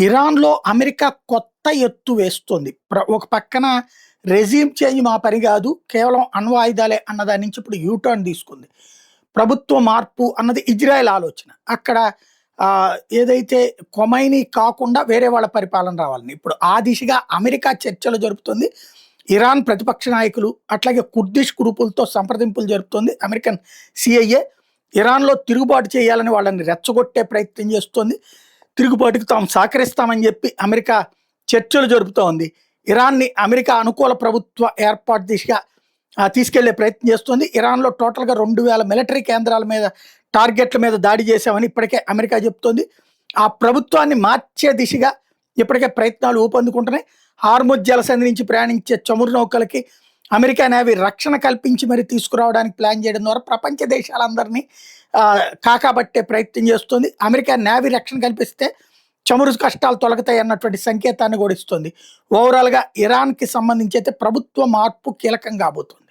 ఇరాన్‌లో అమెరికా కొత్త ఎత్తు వేస్తోంది. ఒక పక్కన రెజీమ్ చేంజ్ మా పని గాదు. కేవలం అణ్వాయుధాలే అన్న దాని నుంచి ఇప్పుడు యూ టర్న్ తీసుకుంది. ప్రభుత్వ మార్పు అన్నది ఇజ్రాయెల్ ఆలోచన. అక్కడ ఏదైతే ఖొమైనీ కాకుండా వేరే వాళ్ళ పరిపాలన రావాలని. ఇప్పుడు ఆ దిశగా అమెరికా చర్చలు జరుపుతుంది. ఇరాన్ ప్రతిపక్ష నాయకులు, అట్లాగే కుర్దిష్ గ్రూపులతో సంప్రదింపులు జరుపుతోంది అమెరికన్ సీఐఏ. ఇరాన్‌లో తిరుగుబాటు చేయాలని వాళ్ళని రెచ్చగొట్టే ప్రయత్నం చేస్తోంది. తిరుగుబాటుకు తాము సహకరిస్తామని చెప్పి అమెరికా చర్చలు జరుపుతోంది. ఇరాన్ని అమెరికా అనుకూల ప్రభుత్వ ఏర్పాటు దిశగా తీసుకెళ్లే ప్రయత్నం చేస్తోంది. ఇరాన్‌లో టోటల్‌గా 2000 మిలిటరీ కేంద్రాల మీద, టార్గెట్ల మీద దాడి చేశామని ఇప్పటికే అమెరికా చెప్తోంది. ఆ ప్రభుత్వాన్ని మార్చే దిశగా ఇప్పటికే ప్రయత్నాలు ఊపందుకుంటున్నాయి. హార్ముజ్ జలసంధి నుంచి ప్రయాణించే చమురు నౌకలకి అమెరికా నేవీ రక్షణ కల్పించి మరి తీసుకురావడానికి ప్లాన్ చేయడం ద్వారా ప్రపంచ దేశాలందరినీ కాకాబట్టే ప్రయత్నం చేస్తుంది. అమెరికా నేవీ రక్షణ కల్పిస్తే చమురు కష్టాలు తొలగుతాయి అన్నటువంటి సంకేతాన్ని కూడా ఇస్తుంది. ఓవరాల్‌గా ఇరాన్‌కి సంబంధించి అయితే ప్రభుత్వ మార్పు కీలకం కాబోతుంది.